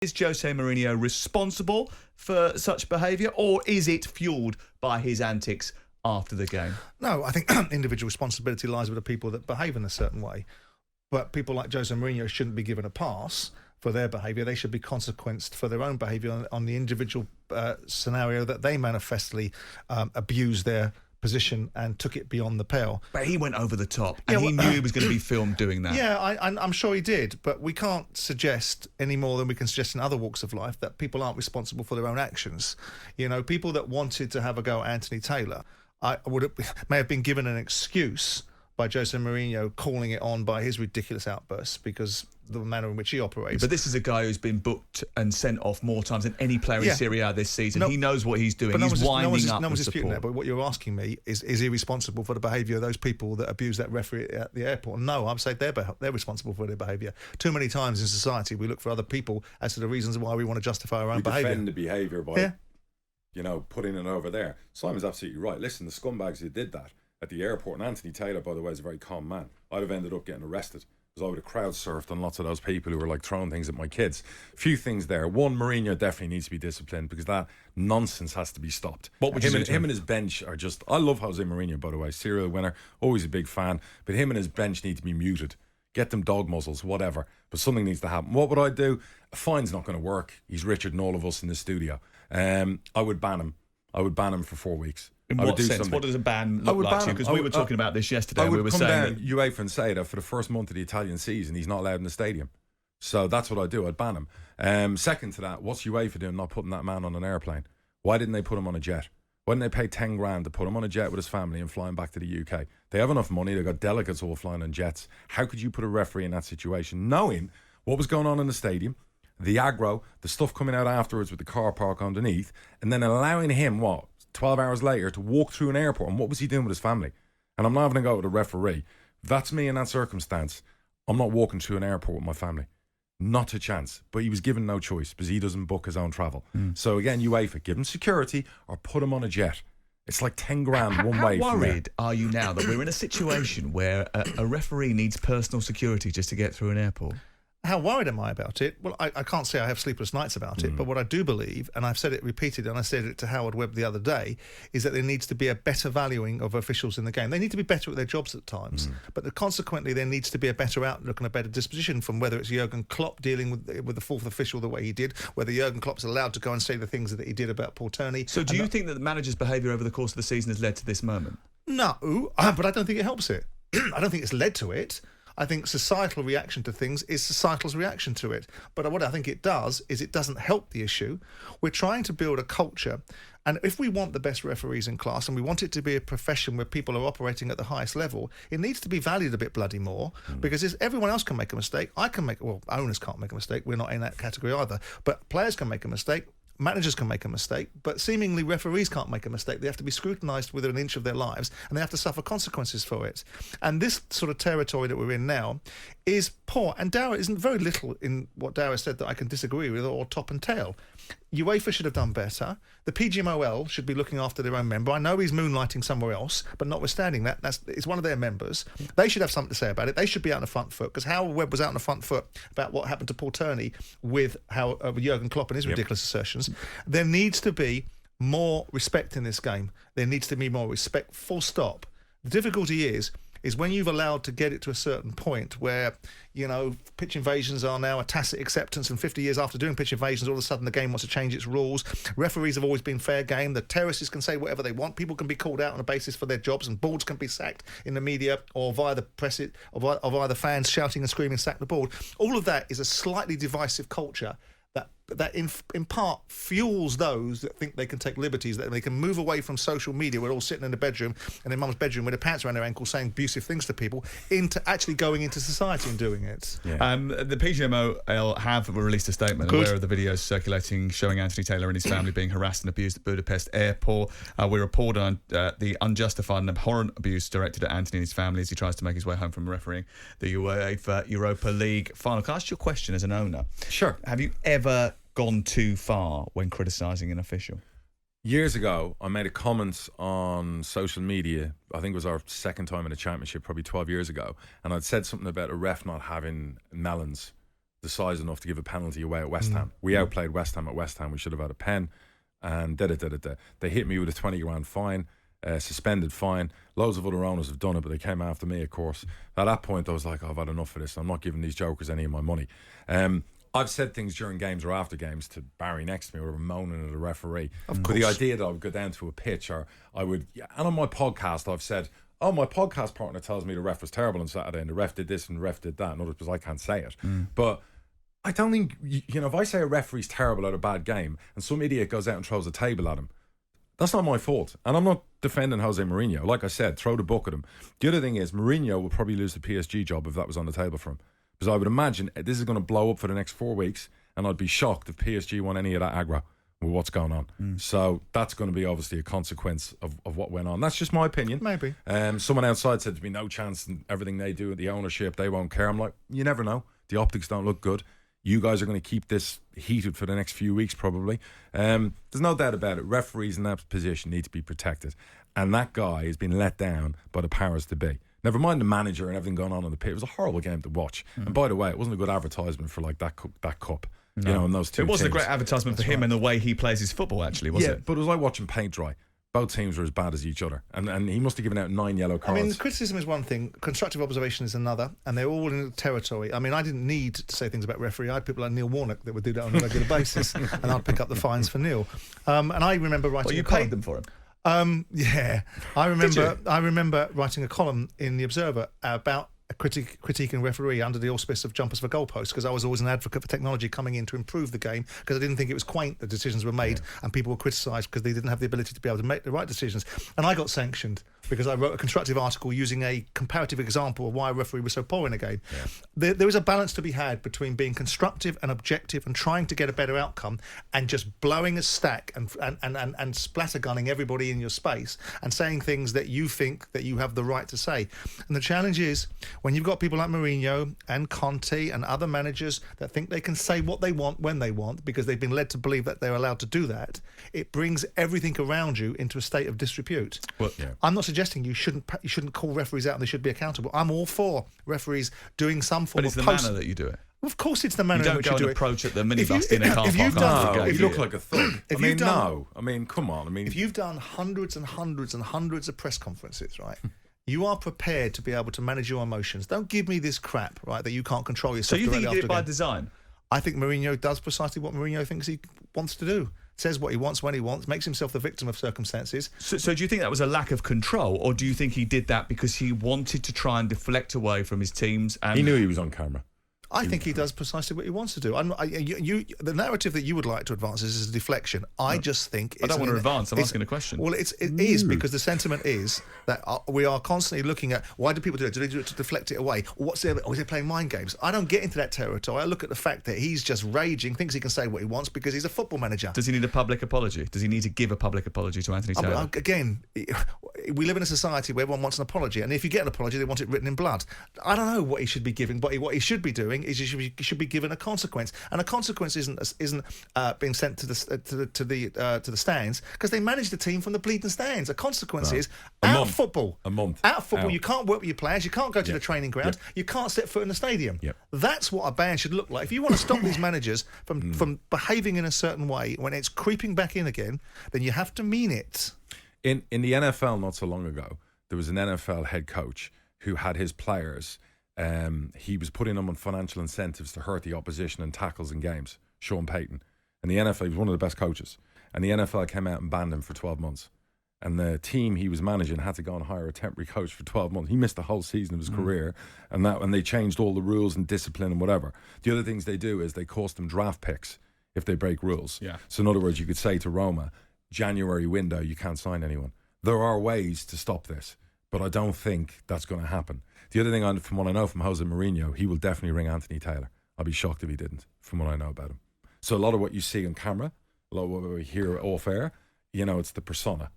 Is Jose Mourinho responsible for such behaviour, or is it fuelled by his antics after the game? No, I think individual responsibility lies with the people that behave in a certain way. But people like Jose Mourinho shouldn't be given a pass for their behaviour. They should be consequenced for their own behaviour on the individual scenario that they manifestly abused their position and took it beyond the pale. But he went over the top, and he knew he was going to be filmed doing that. Yeah, I'm sure he did, but we can't suggest any more than we can suggest in other walks of life that people aren't responsible for their own actions. You know, people that wanted to have a go at Anthony Taylor may have been given an excuse by Jose Mourinho calling it on by his ridiculous outbursts because the manner in which he operates. But this is a guy who's been booked and sent off more times than any player in Serie A this season. He knows what he's doing. He's winding up the disputing support. that, but what you're asking me is he responsible for the behaviour of those people that abuse that referee at the airport? No, I'm saying they're responsible for their behaviour. Too many times in society we look for other people as to the reasons why we want to justify our own behaviour. We defend the behaviour by, putting it over there. Simon's absolutely right. Listen, the scumbags who did that at the airport, and Anthony Taylor, by the way, is a very calm man. I'd have ended up getting arrested because I would have crowd surfed on lots of those people who were like throwing things at my kids. A few things there. One, Mourinho definitely needs to be disciplined because that nonsense has to be stopped. What would you do to him and his bench are just... I love Jose Mourinho, by the way, serial winner, always a big fan, but him and his bench need to be muted. Get them dog muzzles, whatever. But something needs to happen. What would I do? A fine's not going to work. He's richer than all of us in the studio. I would ban him. I would ban him for 4 weeks. In what sense? Something. What does a ban look like to you? Because we were talking about this yesterday. We were saying that UEFA and say that for the first month of the Italian season, he's not allowed in the stadium. So that's what I'd do. I'd ban him. Second to that, what's UEFA doing not putting that man on an airplane? Why didn't they put him on a jet? Why didn't they pay 10 grand to put him on a jet with his family and fly him back to the UK? They have enough money. They've got delegates all flying on jets. How could you put a referee in that situation, knowing what was going on in the stadium, the aggro, the stuff coming out afterwards with the car park underneath, and then allowing him, 12 hours later to walk through an airport? And what was he doing with his family? And I'm not having to go with a referee. If that's me in that circumstance, I'm not walking through an airport with my family. Not a chance. But he was given no choice because he doesn't book his own travel. So again, UEFA, give him security or put him on a jet. It's like 10 grand one way. How worried are you now that we're in a situation where a referee needs personal security just to get through an airport? How worried am I about it? Well, I can't say I have sleepless nights about it, but what I do believe, and I've said it repeatedly, and I said it to Howard Webb the other day, is that there needs to be a better valuing of officials in the game. They need to be better at their jobs at times, but consequently there needs to be a better outlook and a better disposition from whether it's Jurgen Klopp dealing with the fourth official the way he did, whether Jurgen Klopp's allowed to go and say the things that he did about Portoni. So do you think that the manager's behaviour over the course of the season has led to this moment? No, but I don't think it helps it. I don't think it's led to it. I think societal reaction to things is societal's reaction to it. But what I think it does is it doesn't help the issue. We're trying to build a culture, and if we want the best referees in class and we want it to be a profession where people are operating at the highest level, it needs to be valued a bit bloody more, because everyone else can make a mistake. Owners can't make a mistake. We're not in that category either. But players can make a mistake. Managers can make a mistake, but seemingly referees can't make a mistake. They have to be scrutinised within an inch of their lives, and they have to suffer consequences for it. And this sort of territory that we're in now is poor. And Darragh isn't very little in what Darragh said that I can disagree with, or top and tail. UEFA should have done better. The PGMOL should be looking after their own member. I know he's moonlighting somewhere else, but notwithstanding that, it's one of their members. They should have something to say about it. They should be out on the front foot, because Howard Webb was out on the front foot about what happened to Portoni with Jurgen Klopp and his ridiculous assertions. There needs to be more respect in this game. There needs to be more respect, full stop. The difficulty is when you've allowed to get it to a certain point where, pitch invasions are now a tacit acceptance, and 50 years after doing pitch invasions, all of a sudden the game wants to change its rules. Referees have always been fair game. The terrorists can say whatever they want. People can be called out on a basis for their jobs, and boards can be sacked in the media or via the press, or via the fans shouting and screaming, sack the board. All of that is a slightly divisive culture that in part fuels those that think they can take liberties, that they can move away from social media. We're all sitting in the bedroom, and their mum's bedroom with their pants around their ankles saying abusive things to people, into actually going into society and doing it. Yeah. The PGMOL have released a statement aware of the videos circulating showing Anthony Taylor and his family being harassed and abused at Budapest airport. We report on the unjustified and abhorrent abuse directed at Anthony and his family as he tries to make his way home from refereeing the UEFA Europa League final. Can I ask you a question as an owner? Sure. Have you ever gone too far when criticising an official? Years ago, I made a comment on social media. I think it was our second time in a championship, probably 12 years ago. And I'd said something about a ref not having melons the size enough to give a penalty away at West Ham. We outplayed West Ham at West Ham. We should have had a pen. And they hit me with a 20 grand fine, suspended fine. Loads of other owners have done it, but they came after me, of course. At that point, I was like, I've had enough of this. I'm not giving these jokers any of my money. I've said things during games or after games to Barry next to me or moaning at a referee. But the idea that I would go down to a pitch or I would... And on my podcast, I've said, my podcast partner tells me the ref was terrible on Saturday and the ref did this and the ref did that. And others, because I can't say it. But I don't think... if I say a referee's terrible at a bad game and some idiot goes out and throws a table at him, that's not my fault. And I'm not defending Jose Mourinho. Like I said, throw the book at him. The other thing is, Mourinho will probably lose the PSG job if that was on the table for him. Because I would imagine this is going to blow up for the next 4 weeks, and I'd be shocked if PSG won any of that aggro with what's going on. So that's going to be obviously a consequence of what went on. That's just my opinion. Maybe. Someone outside said to me, no chance, and everything they do at the ownership, they won't care. I'm like, you never know. The optics don't look good. You guys are going to keep this heated for the next few weeks, probably. There's no doubt about it. Referees in that position need to be protected. And that guy has been let down by the powers to be. Never mind the manager and everything going on in the pit. It was a horrible game to watch. And by the way, it wasn't a good advertisement for like that cup. No. And those two It wasn't teams. a great advertisement for him and the way he plays his football, actually, was it? But it was like watching paint dry. Both teams were as bad as each other. And he must have given out 9 yellow cards. I mean, criticism is one thing, constructive observation is another, and they're all in the territory. I mean, I didn't need to say things about referee. I had people like Neil Warnock that would do that on a regular basis, and I'd pick up the fines for Neil. And I remember writing Well, you a column. paid them for him? Yeah. I remember writing a column in The Observer about a critiquing referee under the auspice of jumpers for goalposts, because I was always an advocate for technology coming in to improve the game, because I didn't think it was quaint that decisions were made and people were criticised because they didn't have the ability to be able to make the right decisions. And I got sanctioned because I wrote a constructive article using a comparative example of why a referee was so poor in a game. There is a balance to be had between being constructive and objective and trying to get a better outcome and just blowing a stack and splattergunning everybody in your space and saying things that you think that you have the right to say. And the challenge is, when you've got people like Mourinho and Conte and other managers that think they can say what they want when they want because they've been led to believe that they're allowed to do that, it brings everything around you into a state of disrepute. Well, I'm not suggesting you shouldn't call referees out and they should be accountable. I'm all for referees doing some form of But it's the manner that you do it. Of course it's the manner in which you do it. You don't go and approach at the minibus in a car if you've park after done- the game. You look like a thug. Come on. If you've done hundreds and hundreds and hundreds of press conferences, right, you are prepared to be able to manage your emotions. Don't give me this crap, right, that you can't control So yourself. you think he directly did it after by a game. design? I think Mourinho does precisely what Mourinho thinks he wants to do. Says what he wants when he wants, makes himself the victim of circumstances. So do you think that was a lack of control, or do you think he did that because he wanted to try and deflect away from his teams? And He knew he was on camera. I think he does precisely what he wants to do. The narrative that you would like to advance is a deflection. I just think I don't want to advance. I'm asking a question. Well, it is because the sentiment is that we are constantly looking at why do people do it? Do they do it to deflect it away? Or is he playing mind games? I don't get into that territory. I look at the fact that he's just raging, thinks he can say what he wants because he's a football manager. Does he need a public apology? Does he need to give a public apology to Anthony Taylor? Again, we live in a society where everyone wants an apology, and if you get an apology, they want it written in blood. I don't know what he should be giving, but what he should be doing is he should be given a consequence, and a consequence isn't being sent to the stands because they manage the team from the bleeding stands. A consequence is out of football. A month. Out of football. Out. You can't work with your players. You can't go to the training ground. You can't set foot in the stadium. That's what a ban should look like. If you want to stop these managers from behaving in a certain way when it's creeping back in again, then you have to mean it. In the NFL not so long ago, there was an NFL head coach who had his players. He was putting them on financial incentives to hurt the opposition in tackles and games. Sean Payton. And the NFL, he was one of the best coaches. And the NFL came out and banned him for 12 months. And the team he was managing had to go and hire a temporary coach for 12 months. He missed the whole season of his career. And they changed all the rules and discipline and whatever. The other things they do is they cost them draft picks if they break rules. Yeah. So in other words, you could say to Roma, January window, you can't sign anyone. There are ways to stop this, but I don't think that's going to happen. The other thing, from what I know from Jose Mourinho, he will definitely ring Anthony Taylor. I'll be shocked if he didn't, from what I know about him. So a lot of what you see on camera, a lot of what we hear off air, it's the persona.